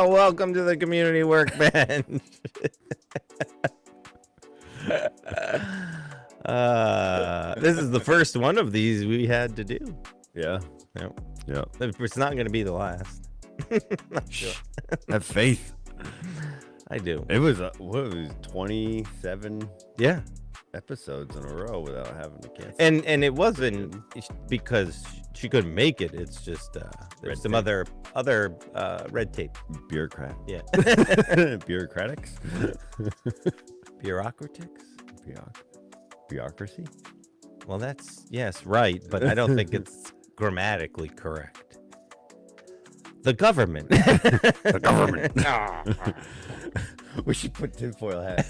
Welcome to the community workbench. This is the first one of these we had to do. Yeah. Yep. Yeah. It's not going to be the last. Sure. Have faith. I do. It was, 27 Yeah. episodes in a row without having to cancel. And it wasn't because she couldn't make it. It's just there's some other red tape. Bureaucrat. Yeah. Bureaucratics. Bureaucratics? Bureaucracy? Well, that's, yes, right, but I don't think it's grammatically correct. The government. The government. We should put tinfoil hat.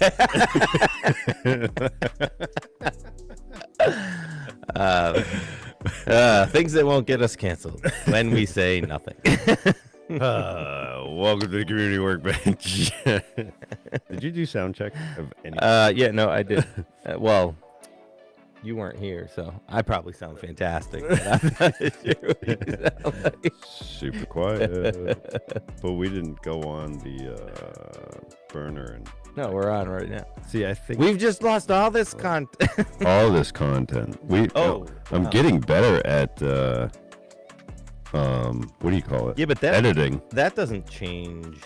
Things that won't get us canceled when we say nothing. Welcome to the community workbench. Did you do sound check of any? Yeah, no, I did. Well, you weren't here, so I probably sound fantastic. But I'm not sure what you sound like. Super quiet. But we didn't go on the burner and. No, we're on right now. See, I think We've just lost all this content. all this content. I'm getting better at what do you call it? Yeah, but editing. That doesn't change.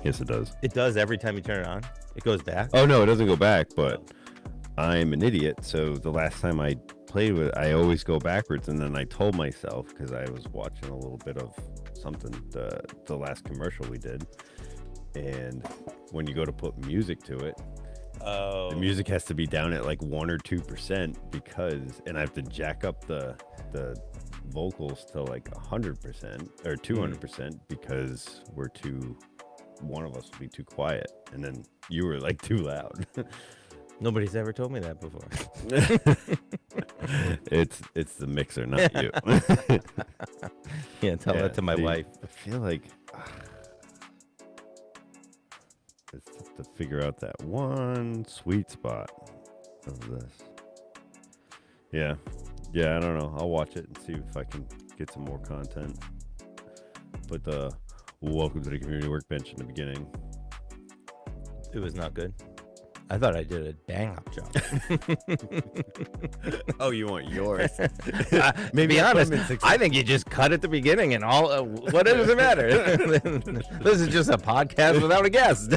Yes, it does. It does every time you turn it on. It goes back. Oh no, it doesn't go back. But I'm an idiot. So the last time I played with it, I always go backwards, and then I told myself because I was watching a little bit of something the last commercial we did, and when you go to put music to it. The music has to be down at like 1 or 2% because, and I have to jack up the vocals to like 100% or 200% because one of us will be too quiet, and then you were like too loud. Nobody's ever told me that before. It's the mixer, not you. Yeah, tell that to my wife. I feel like it's tough to figure out that one sweet spot of this. Yeah, I don't know. I'll watch it and see if I can get some more content. But welcome to the community workbench in the beginning. It was not good. I thought I did a dang up job. Oh, you want yours? Maybe be honest, I think you just cut at the beginning and all. What does it matter? This is just a podcast without a guest.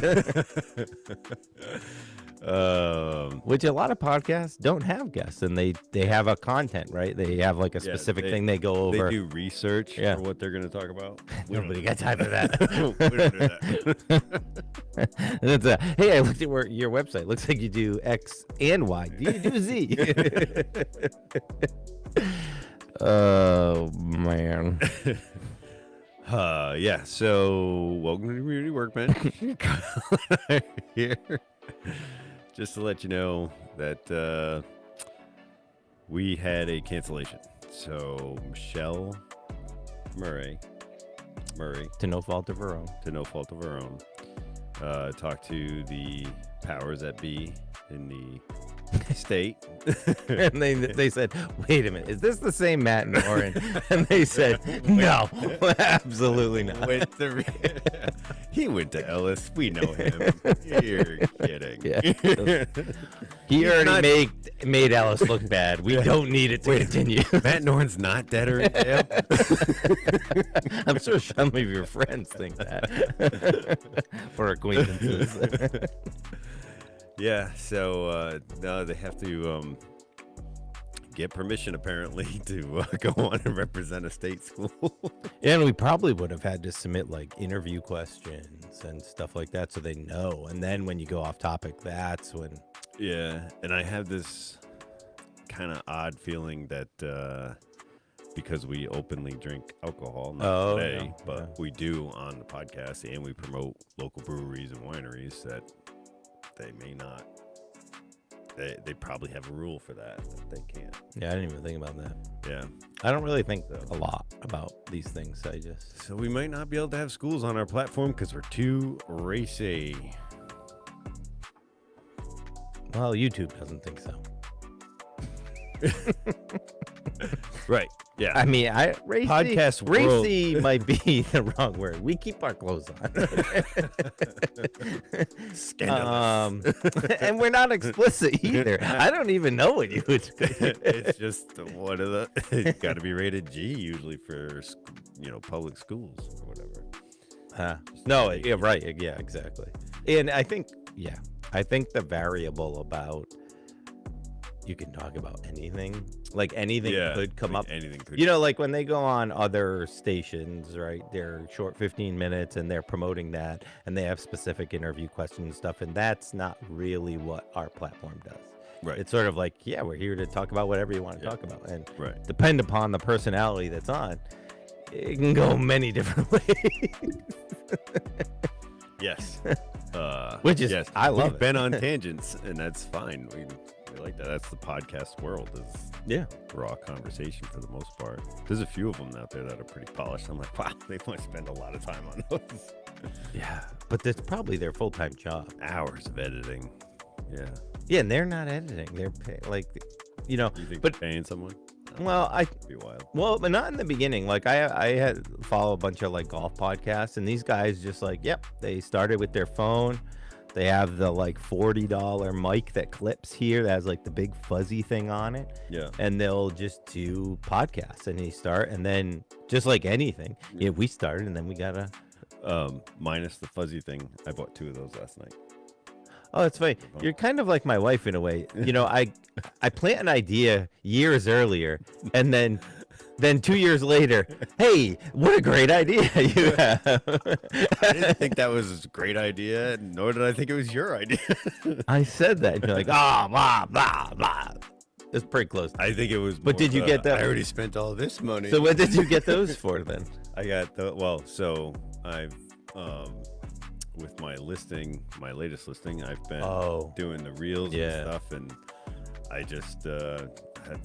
Which a lot of podcasts don't have guests, and they have a content, right? They have like a specific thing they go over. They do research for what they're going to talk about. Nobody got time for that. We don't do that. And it's hey, I looked at your website. Looks like you do X and Y. Do you do Z? Oh man. Yeah. So welcome to the community workbench. Here. Just to let you know that we had a cancellation. So Michelle Murray, To no fault of her own. Talked to the powers that be in the state. And they said, wait a minute, is this the same Matt and Noren? And they said, no, absolutely not. He went to Ellis. We know him. You're kidding. Yeah. He already made Alice look bad. We don't need it to continue. Matt Noren's not dead or in jail. I'm sure some of your friends think that. For acquaintances. Yeah, so no, they have to get permission apparently to go on and represent a state school. And we probably would have had to submit like interview questions and stuff like that so they know. And then when you go off topic, that's when. Yeah, and I have this kind of odd feeling that because we openly drink alcohol, not today, but we do on the podcast, and we promote local breweries and wineries, that they may not. They probably have a rule for that they can't. Yeah, I didn't even think about that. Yeah. I don't really think a lot about these things. So we might not be able to have schools on our platform because we're too racy. Well, YouTube doesn't think so. Right. Yeah. I mean, racy, Podcast racy might be the wrong word. We keep our clothes on. Scandalous. And we're not explicit either. I don't even know what you would. It's just one of the. It's got to be rated G usually for public schools or whatever. No, yeah, right. Yeah, exactly. And I think the variable about you can talk about anything, like anything could come up. Anything could. Like when they go on other stations, right? They're short 15 minutes and they're promoting that and they have specific interview questions and stuff. And that's not really what our platform does. Right. It's sort of like, we're here to talk about whatever you want to talk about. And right. depend upon the personality that's on, it can go many different ways. Yes. Which is, I love We've it. been on tangents, and that's fine. We like that. That's the podcast world, is raw conversation for the most part. There's a few of them out there that are pretty polished. I'm like, wow, they must spend a lot of time on those. Yeah, but that's probably their full-time job. Hours of editing. Yeah. Yeah, and they're not editing. They're You think they're paying someone? Well, It'd be wild. Well, but not in the beginning. Like I had follow a bunch of like golf podcasts, and these guys just like, they started with their phone. They have the like $40 mic that clips here that has like the big fuzzy thing on it. Yeah. And they'll just do podcasts, and they start, and then just like anything, we started, and then we gotta. Minus the fuzzy thing, I bought 2 of those last night. Oh, that's funny. You're kind of like my wife in a way. I plant an idea years earlier, and then 2 years later, hey, what a great idea you have. I didn't think that was a great idea, nor did I think it was your idea. I said that, and you're like, blah, blah, blah. It's pretty close. I think it was. But did you get that? I already spent all this money. So what did you get those for then? I got so I've with my latest listing, I've been doing the reels and stuff, and I just had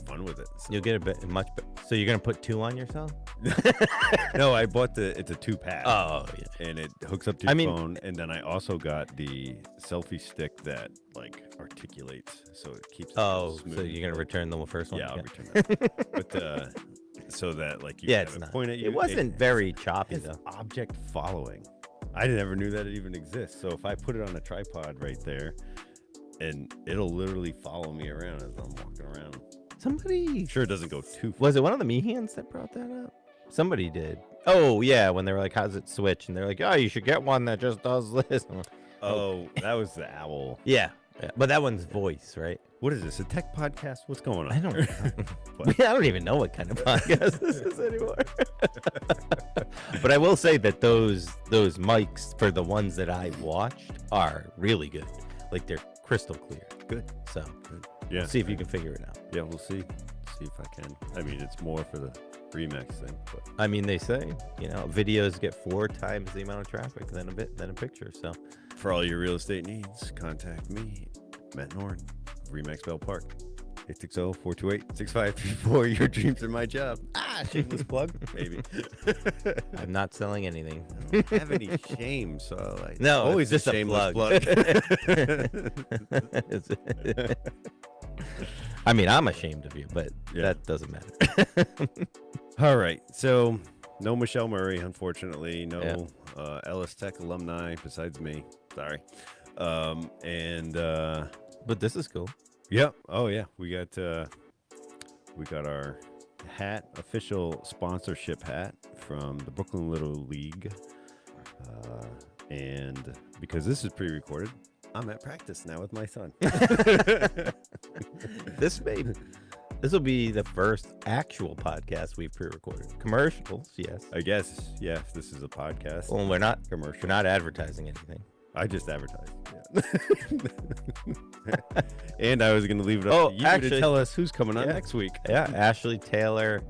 fun with it. So. You'll get a bit much better. So you're gonna put 2 on yourself? No, I bought it's a 2-pack. Oh, yeah. And it hooks up to your phone, and then I also got the selfie stick that like articulates, so it keeps. Smooth. So you're gonna return the first one? Yeah, I'll return that. But so that like you have a point at you. It wasn't very choppy though. Object following. I never knew that it even exists. So if I put it on a tripod right there, and it'll literally follow me around as I'm walking around. Somebody sure it doesn't go too far. Was it one of the Mehans that brought that up? Somebody did. Oh yeah, when they were like, "How's it switch?" and they're like, "Oh, you should get one that just does this." Oh, that was the owl. Yeah, but that one's voice, right? What is this? A tech podcast? What's going on? I don't know. I don't even know what kind of podcast this is anymore. But I will say that those mics for the ones that I watched are really good. Like they're crystal clear. Good. So yeah, see if you can figure it out. Yeah, we'll see. See if I can. I mean, it's more for the Remax thing. But I mean, they say videos get 4 times the amount of traffic than a picture. So for all your real estate needs, contact me, Matt Noren, Remax Bell Park. 860-428-6534. Your dreams are my job. Shameless plug, maybe. I'm not selling anything. I don't have any shame, so no, always just a shameless plug. I mean, I'm ashamed of you, but that doesn't matter. All right, so no Michelle Murray, unfortunately. No Ellis Tech alumni besides me. Sorry. But this is cool. Yep. Oh yeah, we got our hat, official sponsorship hat from the Brooklyn Little League, and because this is pre-recorded, I'm at practice now with my son. This will be the first actual podcast we've pre-recorded. Commercials, yes. I guess, yeah. If this is a podcast. Well, we're not commercial. We're not advertising anything. I just advertised. Yeah. And I was going to leave it up to you to tell us who's coming on next week. Yeah, Ashley Taylor,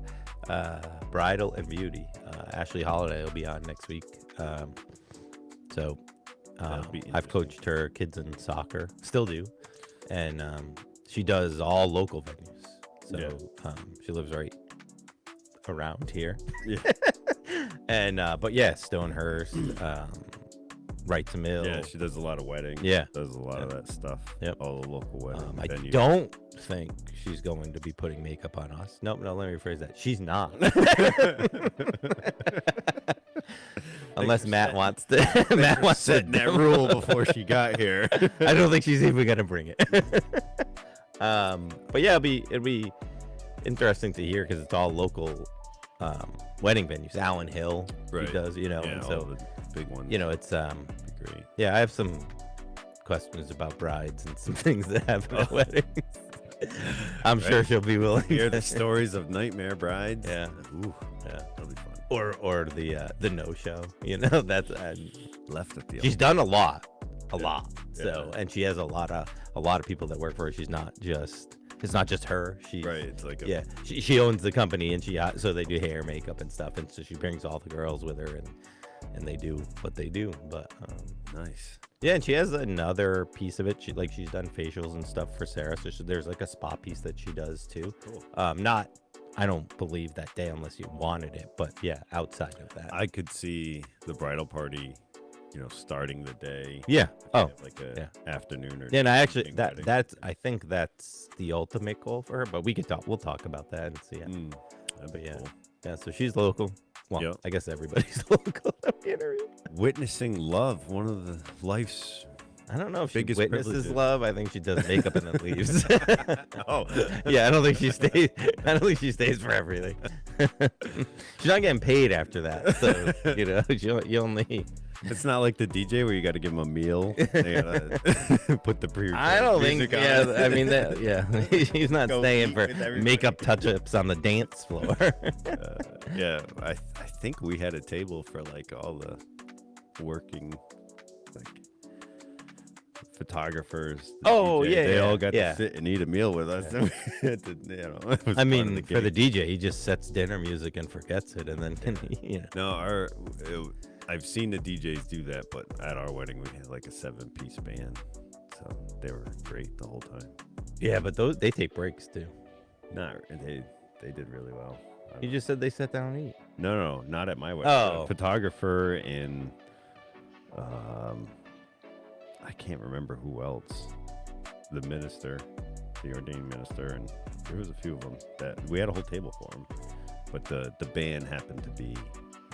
Bridal and Beauty. Ashley Holiday will be on next week. I've coached her kids in soccer, still do, and she does all local venues. So she lives right around here. Yeah. And but yeah, Stonehurst, writes a mill. Yeah, she does a lot of weddings. Yeah. Does a lot of that stuff. Yep. All the local wedding I venues. don't think she's going to be putting makeup on us. Nope, no, let me rephrase that. She's not. Unless Matt wants to. Matt wants to set that rule before she got here. I don't think she's even gonna bring it. But yeah, it'd be interesting to hear because it's all local wedding venues. Allen Hill, Right. he does, Yeah, and all so the big ones. it's Great. yeah, I have some questions about brides and some things that happen at weddings. I'm sure she'll be willing Hear to the stories of nightmare brides. Yeah. Ooh, Yeah. that'll be fun. Or the no show, that's Left at the she's done a lot. Yeah. So and she has a lot of people that work for her. It's not just her. She Right. It's like she owns the company, and so they do hair, makeup, and stuff, and so she brings all the girls with her, and they do what they do. But nice. yeah, and she has another piece of it. She's done facials and stuff for Sarah. So there's like a spa piece that she does too. Cool. I don't believe that day unless you wanted it, but yeah, outside of that, I could see the bridal party, starting the day. yeah. Oh, Like a afternoon or. yeah. And I actually evening wedding. I think that's the ultimate goal for her. But we'll talk about that and see. Yeah. That'd But be yeah. cool. Yeah, so she's local. Well, Yep. I guess everybody's local that we interview. Witnessing love, one of the life's. I don't know if she Biggest witnesses privileges. love. I think she does makeup and then leaves. Oh. Yeah, I don't think she stays. I don't think she stays for everything. She's not getting paid after that, so you only. It's not like the DJ where you got to give him a meal. They gotta put the pre. I don't think. music on. Yeah, I mean, he's not Go staying eat for with everybody. makeup touch-ups on the dance floor. Yeah, I think we had a table for like all the working like photographers. the Oh, DJ. yeah, they yeah, all got yeah. to sit and eat a meal with us. And we had to, it was I part of mean, the for the gig. DJ, he just sets dinner music and forgets it, and then No, I've seen the DJs do that, but at our wedding we had like a 7-piece band, so they were great the whole time. Yeah, but they take breaks too. They did really well. You just said they sat down and eat. No, not at my wedding. Oh. A photographer and I can't remember who else. The minister, the ordained minister, and there was a few of them that we had a whole table for them. But the band happened to be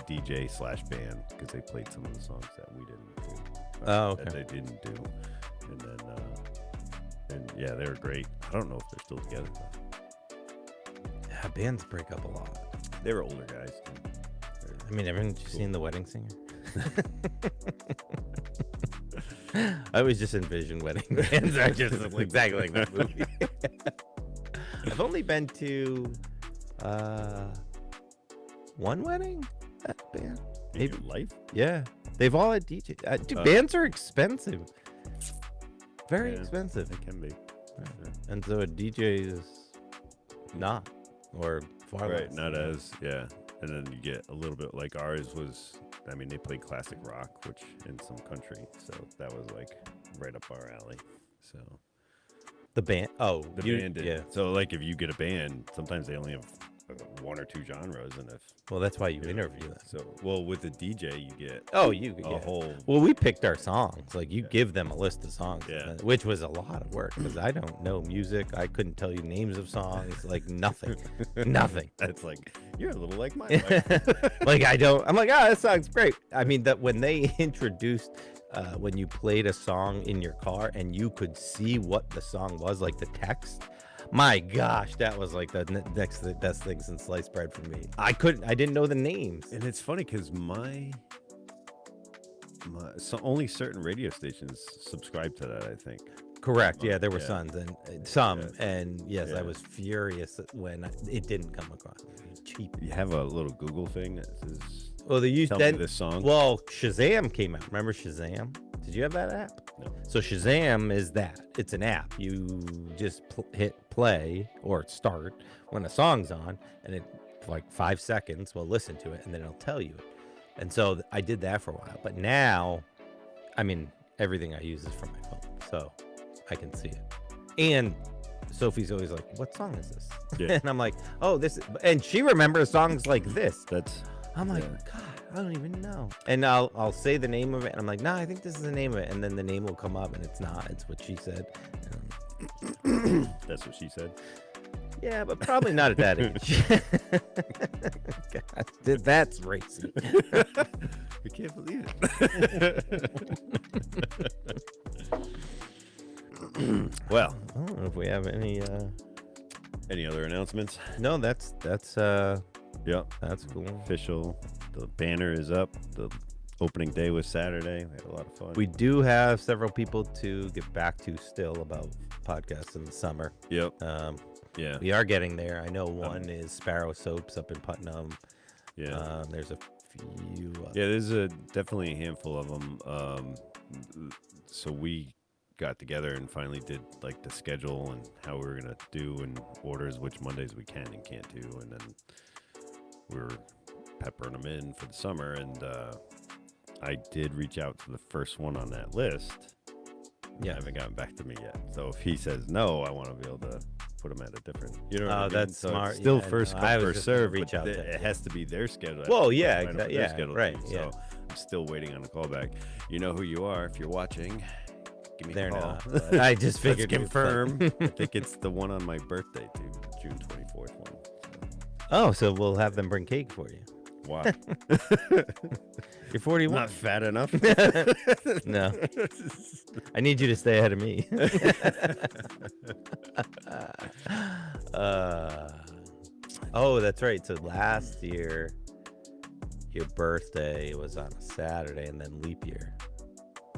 DJ/band because they played some of the songs that we didn't do. Oh, okay. That they didn't do, and then and yeah, they were great. I don't know if they're still together though. Yeah, bands break up a lot. They were older guys. I mean, haven't you seen The Wedding Singer? I always just envision wedding bands are just exactly like that movie. I've only been to one wedding that band. In Maybe. your life? Yeah, they've all had DJ. Dude, Oh. bands are expensive. Very Yeah, expensive. They can be. And so a DJ is not, or far Right, less. not as, yeah. And then you get a little bit like ours was, I mean, they played classic rock, which in some country. So that was like right up our alley. So The band. Oh, the you, band did. yeah. So like if you get a band, sometimes they only have one or two genres. And if, Well, that's why you interview them. so, well, with the DJ, you get Oh, a yeah. whole, Well, we picked our songs. Like you give them a list of songs, Yeah. which was a lot of work because I don't know music. I couldn't tell you names of songs. Like nothing, nothing. that's like, you're a little like my wife. Like I don't. I'm like, that song's great. I mean, that when they introduced, when you played a song in your car and you could see what the song was, like the text. My gosh, that was like the next to the best thing since sliced bread for me. I didn't know the names. And it's funny because so only certain radio stations subscribe to that, I think. Correct. Yeah, there were Yeah. sons and some, Yeah. and yes, I Yeah. was furious when it didn't come across. It was cheap. You have a little Google thing that says, Well, they used tell then. me this song. Well, Shazam came out. Remember Shazam? Did you have that app? No. So Shazam is that. It's an app. You just hit play or start when a song's on, and it for like 5 seconds. Well, listen to it, and then it'll tell you it. And so I did that for a while. But now, I mean, everything I use is from my phone, so I can see it. And Sophie's always like, "What song is this?" Yeah. And I'm like, "Oh, this." And she remembers songs like this. That's I'm like, Yeah. God, I don't even know. And I'll say the name of it, and I'm like, nah, I think this is the name of it, and then the name will come up, and it's not. It's what she said. That's what she said. Yeah, but probably not at that age. God, that's racist. I can't believe it. Well, I don't know if we have any other announcements? No, that's Yeah, that's cool. official. The banner is up. The opening day was Saturday. We had a lot of fun. We do have several people to get back to still about podcasts in the summer. Yep. Yeah. We are getting there. I know one is Sparrow Soaps up in Putnam. Yeah. There's a few. Yeah, there's definitely a handful of them. So we got together and finally did like the schedule and how we were gonna do and orders, which Mondays we can and can't do, and then we're peppering them in for the summer. And I did reach out to the first one on that list. Yeah, haven't gotten back to me yet. So if he says no, I want to be able to put him at a different. You know what I mean? That's so smart. It's still Yeah, first no, come I was first just gonna serve. reach But out to it has to be their schedule. Well, yeah, Sign up for their yeah, schedule right, too. yeah. So I'm still waiting on a callback. You know who you are if you're watching. Give me They're a call. not. But I just Let's figured. confirm. I think it's the one on my birthday too, June 24th one. Oh, so we'll have them bring cake for you. Why? You're 41. Not fat enough. No. I need you to stay ahead of me. Oh, that's right. So last year, your birthday was on a Saturday and then leap year.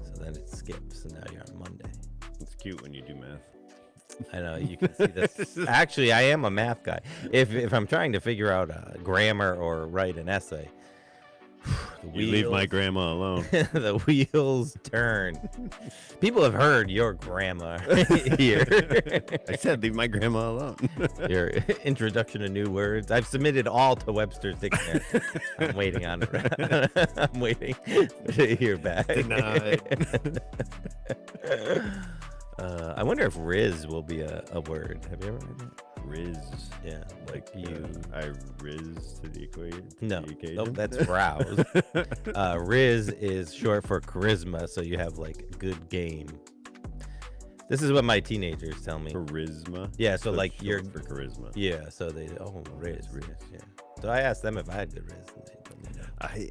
So then it skips, and now you're on Monday. It's cute when you do math. I know, you can see this. Actually, I am a math guy. If I'm trying to figure out grammar or write an essay, You leave my grandma alone. the wheels turn. People have heard your grammar here. I said leave my grandma alone. Your introduction to new words. I've submitted all to Webster's Dictionary. I'm waiting on it. I'm waiting to hear back. Denied. I wonder if Riz will be a word. Have you ever heard that? Riz. Yeah, like you. I riz to the equation. No, the occasion. nope, that's browse. Riz is short for charisma, so you have like good game. This is what my teenagers tell me. Charisma. Yeah, so like short you're for charisma. Yeah, so they Riz, yeah. So I asked them if I had good Riz, and they told me no. I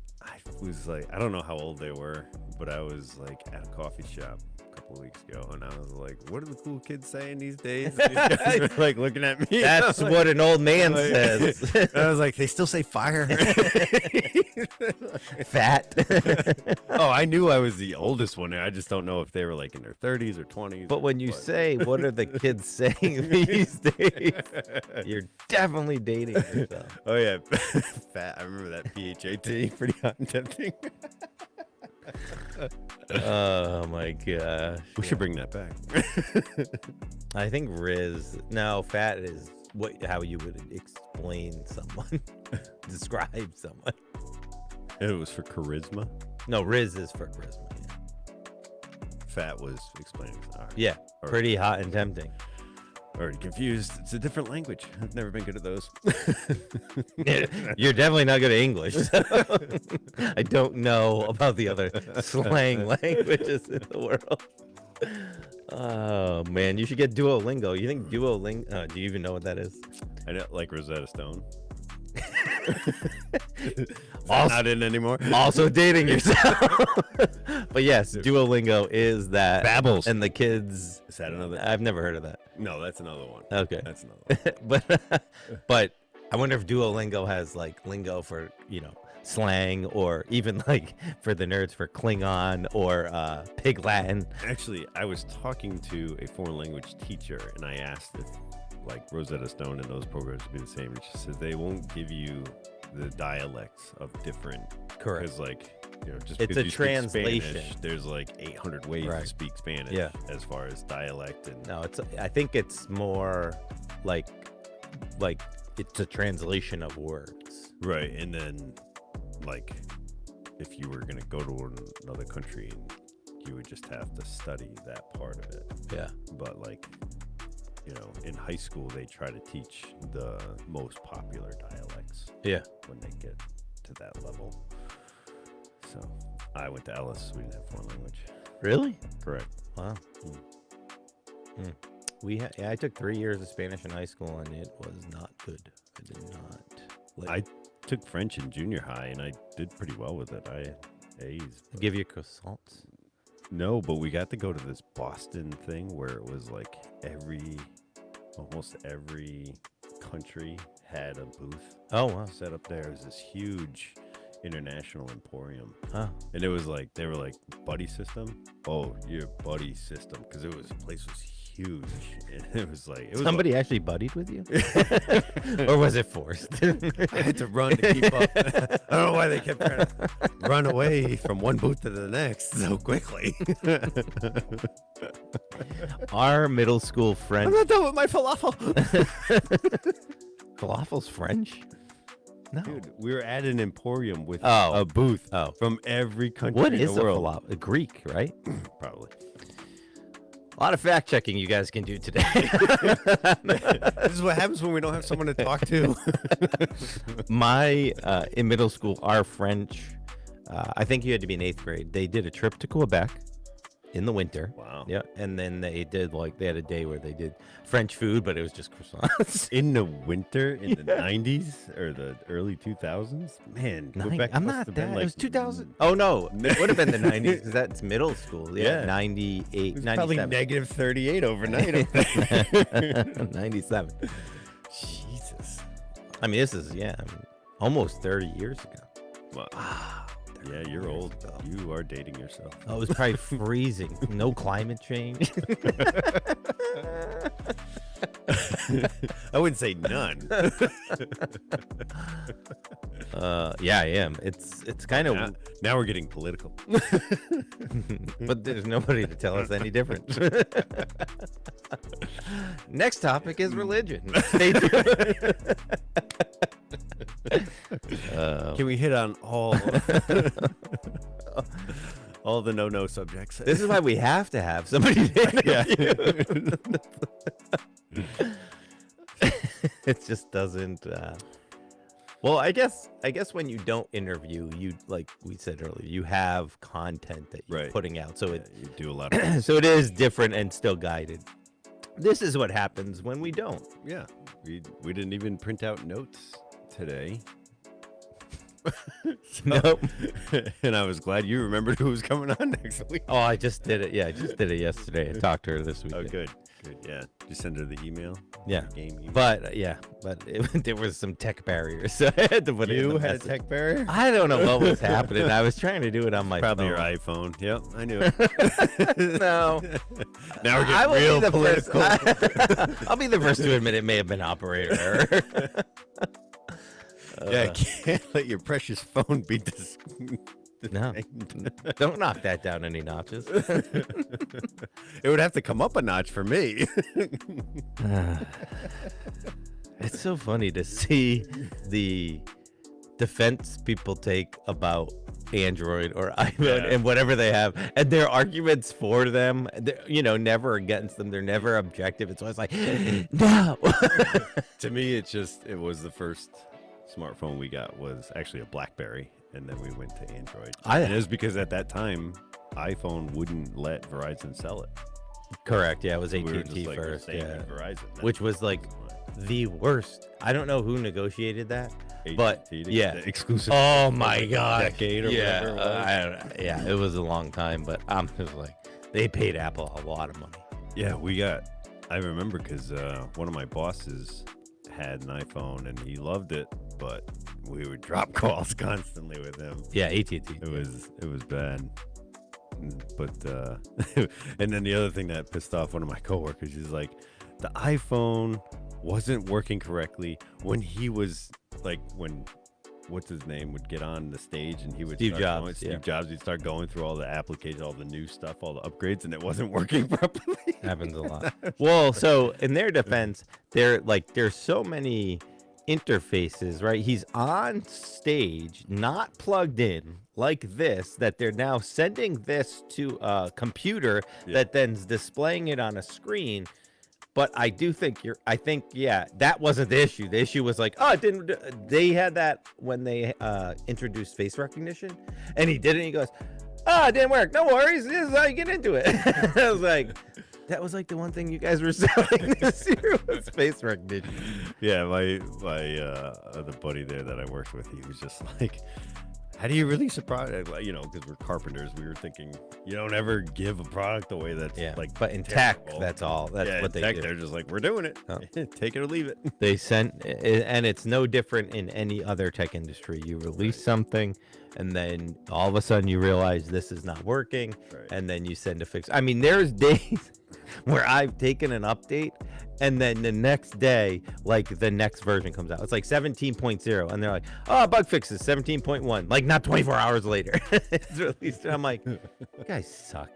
was like, I don't know how old they were, but I was like at a coffee shop a couple of weeks ago, and I was like, what are the cool kids saying these days? And these guys are like looking at me. That's like, what an old man says. I was like, they still say fire. Fat. Oh, I knew I was the oldest one. I just don't know if they were like in their 30s or 20s. But when you say, what are the kids saying these days? You're definitely dating yourself. Oh yeah, fat. I remember that PHAT. Pretty hot and tempting. Oh my gosh. We should bring that back. I think Riz. No, fat is how you would explain someone, describe someone. It was for charisma. No, Riz is for charisma. Fat was explaining. Yeah, Or- pretty hot and tempting. Already confused. It's a different language. I've never been good at those. You're definitely not good at English. So I don't know about the other slang languages in the world. Oh man, you should get Duolingo. You think Duolingo? Do you even know what that is? I don't like Rosetta Stone. Also- Not in anymore. Also dating yourself. But yes, Duolingo is that. Babbles. And the kids. Is that another? I've never heard of that. No, that's another one. Okay. That's another one. but I wonder if Duolingo has like lingo for, slang, or even like for the nerds for Klingon or Pig Latin. Actually, I was talking to a foreign language teacher, and I asked if like Rosetta Stone and those programs would be the same. And she said they won't give you the dialects of different. Correct. Because like, just It's because a you speak translation. Spanish, there's like 800 ways to Right. speak Spanish. Yeah. As far as dialect and. No, I think it's more like it's a translation of words. Right, and then like if you were gonna go to another country, you would just have to study that part of it. Yeah. But like, in high school they try to teach the most popular dialects. Yeah. When they get to that level. So I went to Ellis. We didn't have foreign language. Really? Correct. Wow. I took 3 years of Spanish in high school, and it was not good. I did not. I took French in junior high, and I did pretty well with it. I had A's. give you croissants. No, but we got to go to this Boston thing where it was like almost every country had a booth. Oh wow. Set up there. It was this huge international emporium. Huh. And it was like, they were like, buddy system. Oh, your buddy system. Because the place was huge. And it was like, Somebody actually buddied with you? Or was it forced? I had to run to keep up. I don't know why they kept trying to run away from one booth to the next so quickly. Our middle school French. I'm not done with my falafel. Falafel's French? No. Dude, we were at an emporium with Oh. a booth Oh. from every country What in is the a world. falafel? Greek, right? Probably. A lot of fact checking you guys can do today. This is what happens when we don't have someone to talk to. In middle school, our French, I think you had to be in 8th grade. They did a trip to Quebec in the winter. Wow. Yeah. And then they had a day where they did French food, but it was just croissants. In the winter in the 90s or the early 2000s? Man, Quebec I'm must not have been that. like, It was 2000. Oh, no. It would have been the 90s because that's middle school. Yeah. Yeah. 98, it was probably 97. negative 38 overnight up there. 97. Jesus. I mean, this is, almost 30 years ago. Wow. Ah, Yeah, you're old. You are dating yourself. Oh, it was probably freezing. No climate change. I wouldn't say none. Yeah, I am. It's kind of, now we're getting political. but there's nobody to tell us any different. Next topic is religion. Stay tuned. Can we hit on all the no subjects? This is why we have to have somebody to interview. It just doesn't. Well, I guess when you don't interview, you, like we said earlier, you have content that you're putting out, so you do a lot of so it is different and still guided. This is what happens when we don't. Yeah, we didn't even print out notes today. Nope. And I was glad you remembered who was coming on next week. Oh, I just did it. Yeah, I just did it yesterday. I talked to her this week. Oh, good. Yeah, you send her the email. Yeah, game email. but there was some tech barriers, so I had to put it in the You had a message. tech barrier? I don't know what was happening. I was trying to do it on my Probably phone. your iPhone. Yep, I knew it. No. Now we're I will getting real be the political. First, I'll be the first to admit it may have been operator error. Yeah, I can't let your precious phone be this. No, don't knock that down any notches. It would have to come up a notch for me. It's so funny to see the defense people take about Android or iPhone and whatever they have, and their arguments for them, never against them. They're never objective. It's always like, no. To me, it was the first smartphone we got was actually a BlackBerry, and then we went to Android. And it was because at that time, iPhone wouldn't let Verizon sell it. Correct. Yeah, it was We were AT&T just, like, first. staying Yeah, with Verizon. which was like the worst. I don't know who negotiated that, but AT&T to get yeah. the exclusive. Oh my god, decade or yeah, whatever it was. it was a long time, but I'm just like, they paid Apple a lot of money. Yeah, I remember because one of my bosses had an iPhone and he loved it, but we would drop calls constantly with him. Yeah, AT&T. It was bad. But and then the other thing that pissed off one of my coworkers is like, the iPhone wasn't working correctly when he was like, when what's his name would get on the stage and he would Steve start Jobs, Steve Jobs, he'd start going through all the applications, all the new stuff, all the upgrades, and it wasn't working properly. Happens a lot. Well, so in their defense, there's so many interfaces, right? He's on stage, not plugged in like this, that they're now sending this to a computer that then's displaying it on a screen. But I do think yeah, that wasn't the issue. The issue was like, oh, it didn't. They had that when they introduced face recognition, and he did it. And he goes, oh, it didn't work. No worries. This is how you get into it. I was like, that was like the one thing you guys were selling this year was face recognition. Yeah, my other buddy there that I worked with, he was just like, how do you release a product? Like, you know, because we're carpenters, we were thinking you don't ever give a product away that's like, but in tech, that's all. That's what they do. They're just like, we're doing it. Oh. Take it or leave it. They sent, and it's no different in any other tech industry. You release something, and then all of a sudden you realize this is not working, and then you send a fix. I mean, there's days where I've taken an update, and then the next day, like the next version comes out. It's like 17.0, and they're like, oh, bug fixes 17.1. Like not 24 hours later, it's released. And I'm like, you guys suck.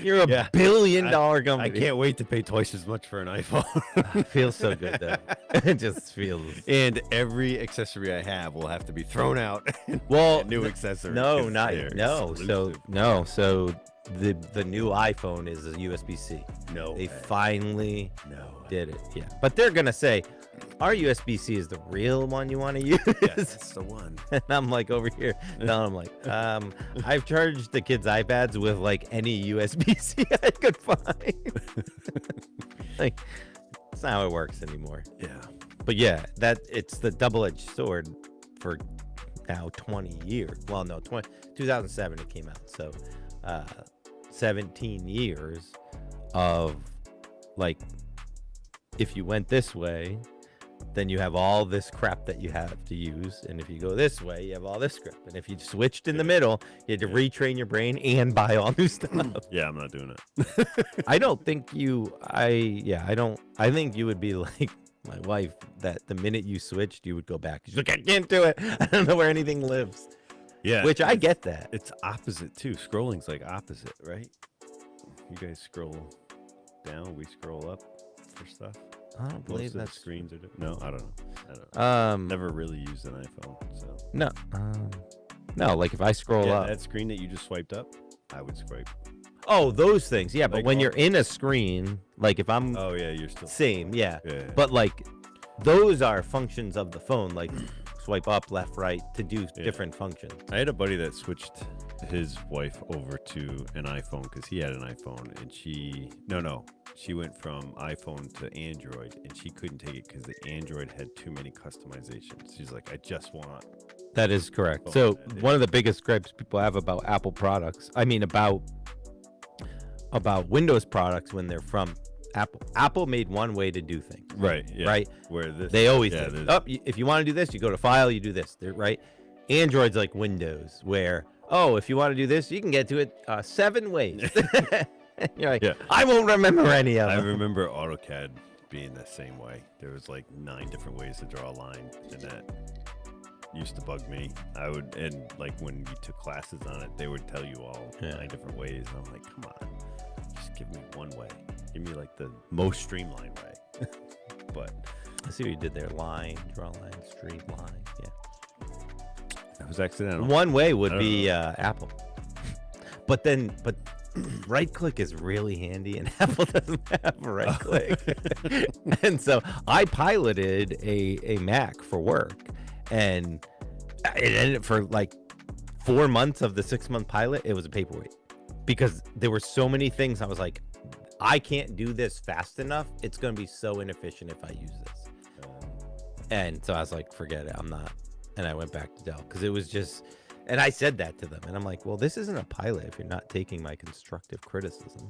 You're a $1 billion company. I can't wait to pay twice as much for an iPhone. It feels so good though. It just feels. And every accessory I have will have to be thrown out. Well, new accessory. No. So the new iPhone is a USB-C. No, they finally did it. Yeah, but they're gonna say our USB-C is the real one you want to use. Yeah, that's the one. And I'm like over here. No, I'm like, I've charged the kids' iPads with like any USB-C I could find. Like, that's not how it works anymore. Yeah. But yeah, it's the double-edged sword for now 20 years. Well, no, 2007 it came out. So 17 years of like, if you went this way, then you have all this crap that you have to use, and if you go this way, you have all this crap, and if you switched in the middle, you had to retrain your brain and buy all new stuff. Yeah, I'm not doing it. I think you would be like my wife, that the minute you switched, you would go back. She's like, I can't do it. I don't know where anything lives. Yeah, which I get that. It's opposite too. Scrolling's like opposite, right? You guys scroll down, we scroll up for stuff. I don't believe that screens are different. No, I don't know. Never really used an iPhone, so no. Like if I scroll up, that screen that you just swiped up, I would swipe. Oh, those things, yeah. But like when you're in a screen, like if I'm, you're still same, yeah. But like those are functions of the phone, like swipe up, left, right to do different functions. I had a buddy that switched his wife over to an iPhone because he had an iPhone, and she went from iPhone to Android, and she couldn't take it because the Android had too many customizations. She's like, I just want. That is correct. So one of the biggest gripes people have about Apple products, I mean about Windows products when they're from Apple made one way to do things. Right. Yeah. Right. Where this, they always if you want to do this, you go to File, you do this. Right. Android's like Windows, where if you want to do this, you can get to it 7 ways. You're like, I won't remember any of them. I remember AutoCAD being the same way. There was like 9 different ways to draw a line, and that used to bug me. And like when you took classes on it, they would tell you all 9 different ways. And I'm like, come on, just give me one way. Give me like the most streamlined way. But I see what you did there. Line, draw line, streamline. Yeah. That was accidental. One way would be Apple. But right click is really handy, and Apple doesn't have a right click. And so I piloted a Mac for work, and it ended for like 4 months of the 6-month pilot. It was a paperweight because there were so many things. I was like, I can't do this fast enough. It's going to be so inefficient if I use this. And so I was like, forget it. I'm not. And I went back to Dell because it was just, and I said that to them. And I'm like, well, this isn't a pilot if you're not taking my constructive criticism.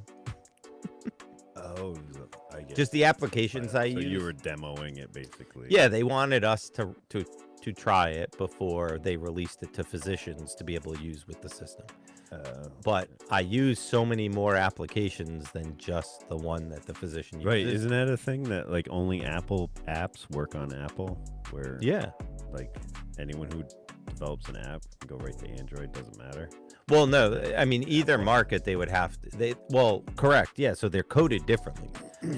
I get just the applications I use. So you were demoing it basically. Yeah, they wanted us to try it before they released it to physicians to be able to use with the system. But I use so many more applications than just the one that the physician uses. Right, isn't that a thing that like only Apple apps work on Apple? Where like anyone who develops an app can go right to Android, doesn't matter. Well, no, I mean either market they would have to. Correct, yeah. So they're coded differently.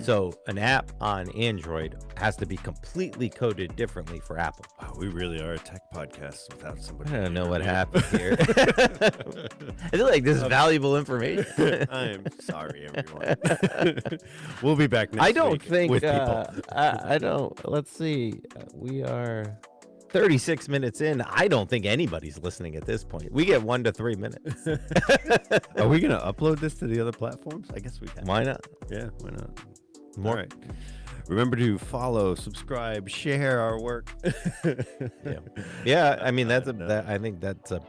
So an app on Android has to be completely coded differently for Apple. Wow, we really are a tech podcast without somebody. I don't know what happened here. I feel like this is valuable information. I am sorry, everyone. We'll be back next I don't week think. with people. I don't. Let's see. We are 36 minutes in. I don't think anybody's listening at this point. We get 1 to 3 minutes. Are we gonna upload this to the other platforms? I guess we can. Why not? Yeah, why not? More. All right. Remember to follow, subscribe, share our work. Yeah. I mean, I think that's a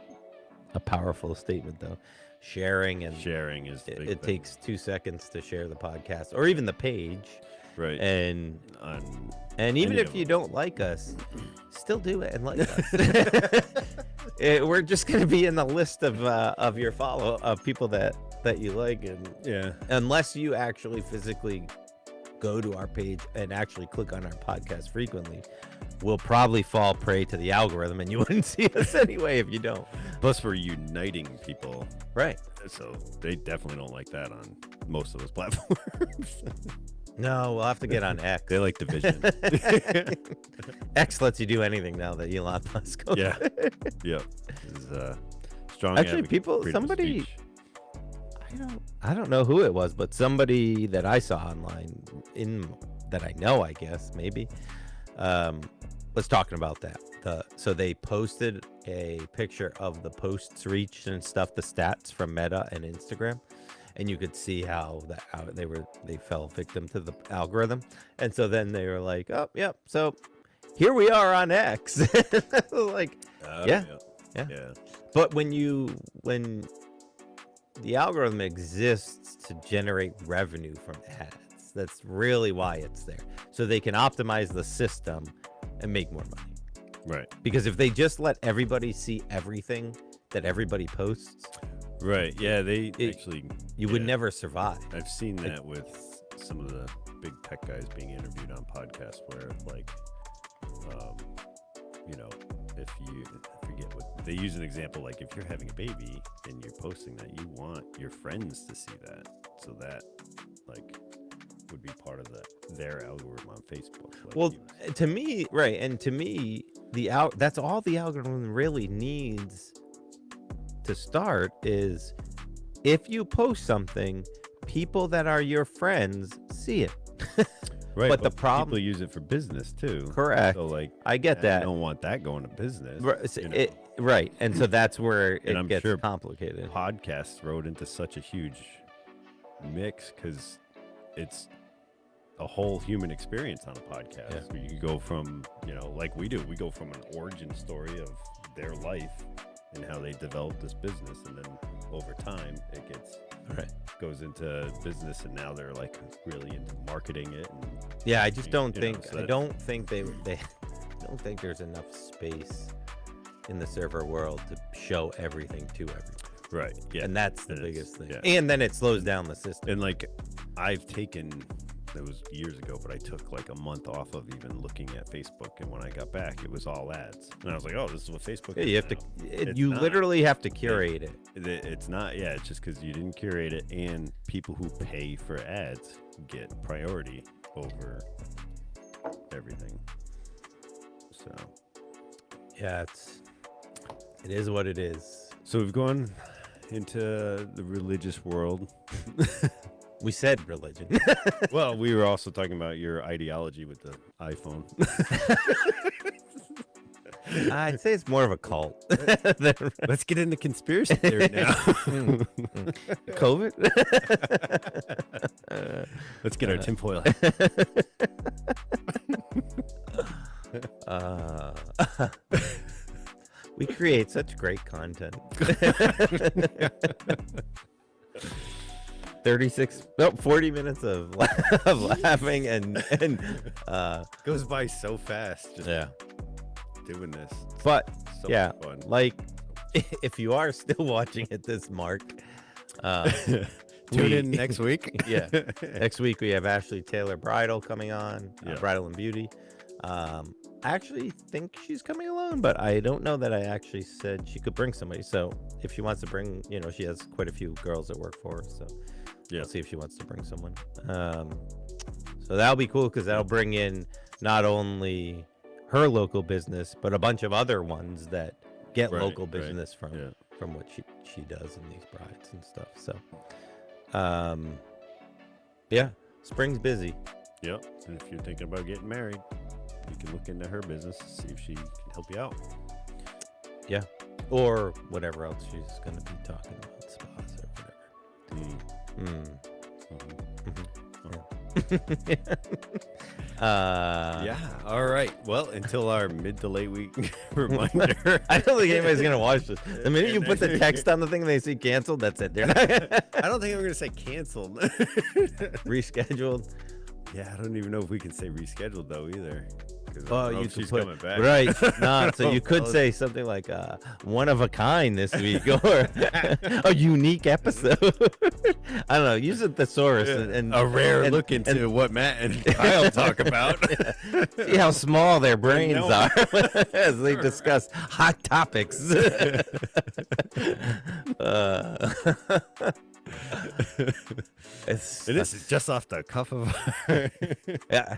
powerful statement, though. Sharing Sharing is the big it thing. takes 2 seconds to share the podcast or even the page. Right. And even any if of you them. don't like us, still do it and like us. We're just going to be in the list of your of people that you like, and unless you actually physically go to our page and actually click on our podcast frequently, we'll probably fall prey to the algorithm, and you wouldn't see us anyway if you don't. Plus, we're uniting people, Right? so they definitely don't like that on most of those platforms. No, we'll have to get on X. They like division. X lets you do anything now that Elon Musk owns Yeah. it. Yep. This is strong. Actually, advocate people- for freedom of somebody- speech. I don't know who it was, but somebody that I saw online that I know, I guess, maybe, was talking about that. So they posted a picture of the posts reached and stuff, the stats from Meta and Instagram, and you could see how they fell victim to the algorithm. And so then they were like, oh, yep. So here we are on X. Like, yeah. But when the algorithm exists to generate revenue from ads, that's really why it's there. So they can optimize the system and make more money. Right. Because if they just let everybody see everything that everybody posts, Right. Yeah. You would never survive. I've seen that with some of the big tech guys being interviewed on podcasts where, like, if you forget what they use an example, like if you're having a baby and you're posting that, you want your friends to see that, so that like would be part of their algorithm on Facebook. Like, Well, to me, right, and to me, that's all the algorithm really needs to start is if you post something, people that are your friends see it. right. But the problem, people use it for business too. Correct. So like, I get I that. don't want that going to business. Right, and so that's where And it I'm gets sure complicated. Podcasts throw it into such a huge mix because it's a whole human experience on a podcast. Where you can go from, like we do, we go from an origin story of their life and how they developed this business, and then over time it goes into business, and now they're like really into marketing it. And, I just don't think so I don't think they don't think there's enough space in the server world to show everything to everyone. Right. Yeah. And that's the biggest thing. Yeah. And then it slows down the system. And like I've taken, it was years ago, but I took like a month off of even looking at Facebook, and when I got back, it was all ads, and I was like, "Oh, this is what Facebook is." You have now. you literally have to curate it. It's not. Yeah, it's just because you didn't curate it, and people who pay for ads get priority over everything. So, Yeah, it is what it is. so we've gone into the religious world. We said religion. Well, we were also talking about your ideology with the iPhone. I'd say it's more of a cult. Let's get into conspiracy theory now. COVID? Let's get our tinfoil hat. We create such great content. 40 minutes of laughing and Goes by so fast. Just doing this. But So yeah, much fun. like if you are still watching at this mark, Tune in next week. Yeah, next week we have Ashley Taylor Bridal coming on, Yeah. Bridal and Beauty. I actually think she's coming alone, but I don't know that I actually said she could bring somebody. So if she wants to bring, she has quite a few girls that work for her. So Yeah. we'll see if she wants to bring someone. So that'll be cool because that'll bring in not only her local business, but a bunch of other ones that get local business from what she does in these brides and stuff. So, yeah, spring's busy. Yep. And if you're thinking about getting married, you can look into her business, see if she can help you out. Yeah. Or whatever else she's going to be talking about, spas or whatever. Yeah. All right. Well, until our mid to late week reminder. I don't think anybody's going to watch this. The minute you put the text on the thing and they see canceled, that's it. They're not. I don't think I'm going to say canceled. Rescheduled. Yeah, I don't even know if we can say rescheduled though either. Oh, you she's put, coming back. Right. No, so you could say something like one of a kind this week or a unique episode. I don't know. Use a thesaurus and a rare look into what Matt and Kyle talk about. See how small their brains are as they discuss hot topics. This is just off the cuff of yeah.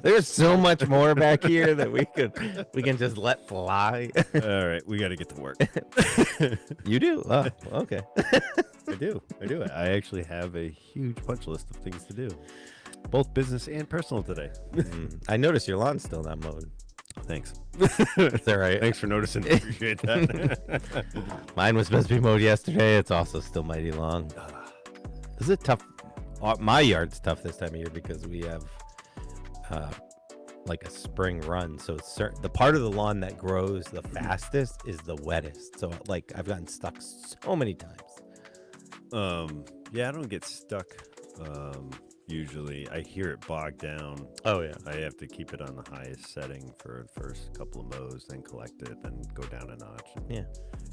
There's so much more back here that we can just let fly. All right, we got to get to work. You do? Oh, okay. I do. I actually have a huge punch list of things to do, both business and personal today. I noticed your lawn's still not mowed. Thanks. It's all right. Thanks for noticing. Appreciate that. Mine was supposed to be mowed yesterday. It's also still mighty long. This is a tough. My yard's tough this time of year because we have like a spring run. So it's the part of the lawn that grows the fastest is the wettest. So like I've gotten stuck so many times. Yeah, I don't get stuck. Usually I hear it bogged down. Oh yeah. I have to keep it on the highest setting for the first couple of mows, then collect it, then go down a notch. Yeah.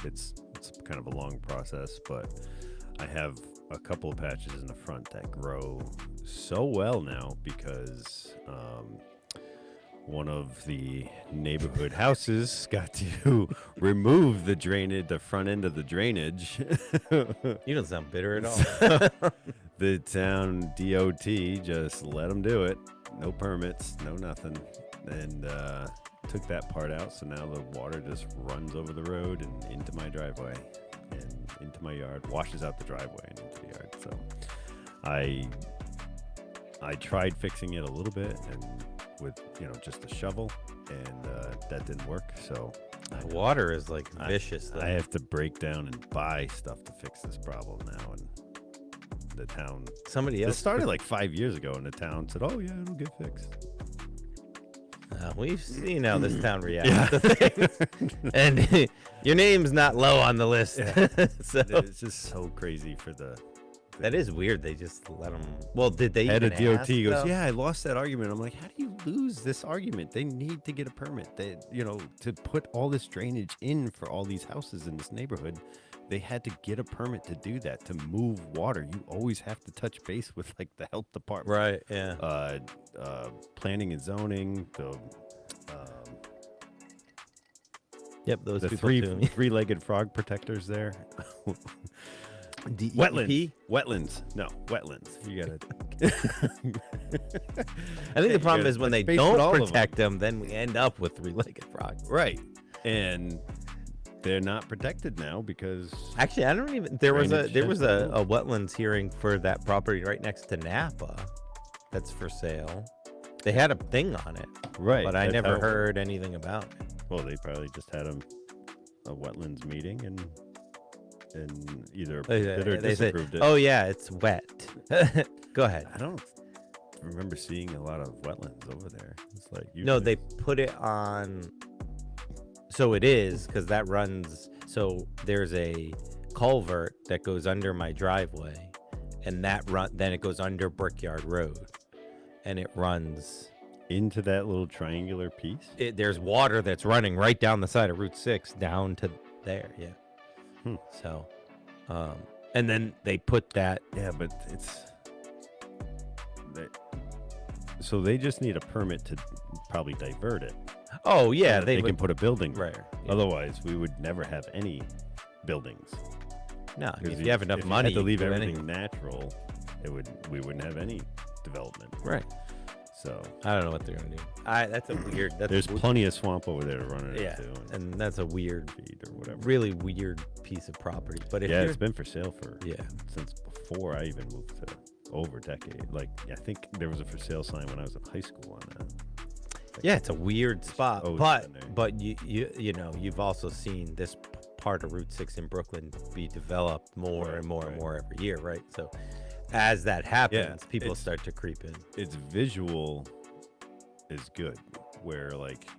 It's kind of a long process, but I have a couple of patches in the front that grow so well now because one of the neighborhood houses got to remove the front end of the drainage. You don't sound bitter at all. The town DOT just let them do it. No permits, no nothing. And took that part out. So now the water just runs over the road and into my driveway and into my yard, washes out the driveway and into the yard. So I tried fixing it a little bit and with just a shovel, and that didn't work. So water is like vicious. I have to break down and buy stuff to fix this problem now. And the town, somebody else, it started like 5 years ago, and the town said, "Oh yeah, it'll get fixed." We've seen how this town reacts to things. And your name's not low on the list. Yeah. So it's just so crazy for the. That is weird. They just let them. Well, did they head even of DOT ask, goes, though? "Yeah, I lost that argument." I'm like, "How do you lose this argument? They need to get a permit. They, to put all this drainage in for all these houses in this neighborhood, they had to get a permit to do that, to move water. You always have to touch base with like the health department, Right? Yeah. Planning and zoning, Yep. Those the people too. three-legged frog protectors there." DEP? Wetlands. No, wetlands. You gotta. I think the problem is when they don't protect protect them, then we end up with three-legged frogs. Right. And they're not protected now because Actually, I don't even. There was a drainage has been wetlands hearing for that property right next to Napa. That's for sale. They had a thing on it, right, but I that's never how- heard anything about it. Well, they probably just had a wetlands meeting and either approved it or They said, disapproved it. "Oh yeah, it's wet." Go ahead. I don't remember seeing a lot of wetlands over there. It's like No, usually- they put it on. So it is because that runs. So there's a culvert that goes under my driveway, and then it goes under Brickyard Road, and it runs into that little triangular piece. There's water that's running right down the side of Route 6 down to there. Yeah. So, and then they put that. Yeah, but so they just need a permit to probably divert it. Oh yeah, they can put a building right. there. Yeah. Otherwise, we would never have any buildings. No, I mean, if Because you have enough money, had to leave you can do everything anything. natural, we wouldn't have any development. Right. So I don't know what they're gonna do. That's a weird. there's plenty of swamp over there to run it yeah, into, and that's a weird feed or whatever. really weird piece of property. But if It's been for sale for yeah, since before I even moved to over a decade. Like I think there was a for sale sign when I was in high school on that. yeah, it's a weird spot. always But been there. but you know you've also seen this part of Route 6 in Brooklyn be developed more and more and more every year, right? So as that happens, people start to creep in. Its visual is good, where like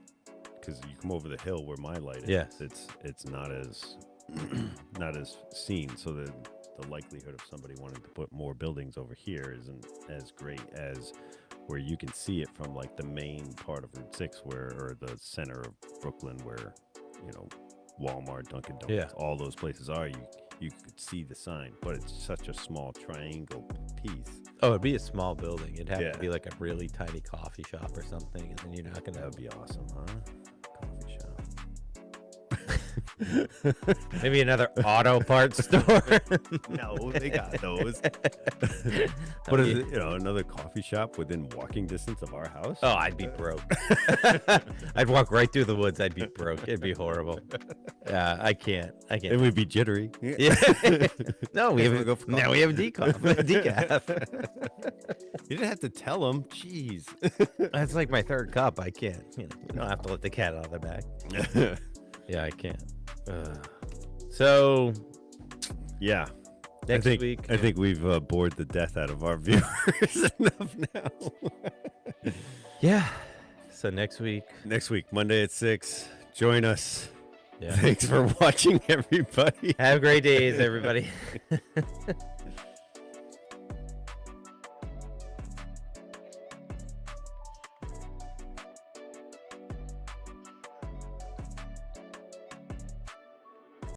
because you come over the hill where my light is, Yes. it's not as not as seen, so the likelihood of somebody wanting to put more buildings over here isn't as great as where you can see it from like the main part of Route 6 or the center of Brooklyn where, you know, Walmart, Dunkin' Donuts, all those places are. You could see the sign, but it's such a small triangle piece. Oh, it'd be a small building. It'd have Yeah. to be like a really tiny coffee shop or something, and then you're not gonna. That would be awesome, huh? Coffee shop. Maybe another auto parts store. No, they got those. What is it? You know, another coffee shop within walking distance of our house? Oh, I'd be broke. I'd walk right through the woods. I'd be broke. It'd be horrible. I can't. It would be jittery. Yeah. No, we have go for now we have decaf. Decaf. You didn't have to tell them. Jeez. That's like my third cup. I can't. You don't have to let the cat out of the bag. Yeah, I can't. So Yeah. next I think, week, I think we've bored the death out of our viewers enough now. yeah. So next week, Next week, Monday at 6. Join us. yeah. Thanks for watching, everybody. Have great days, everybody.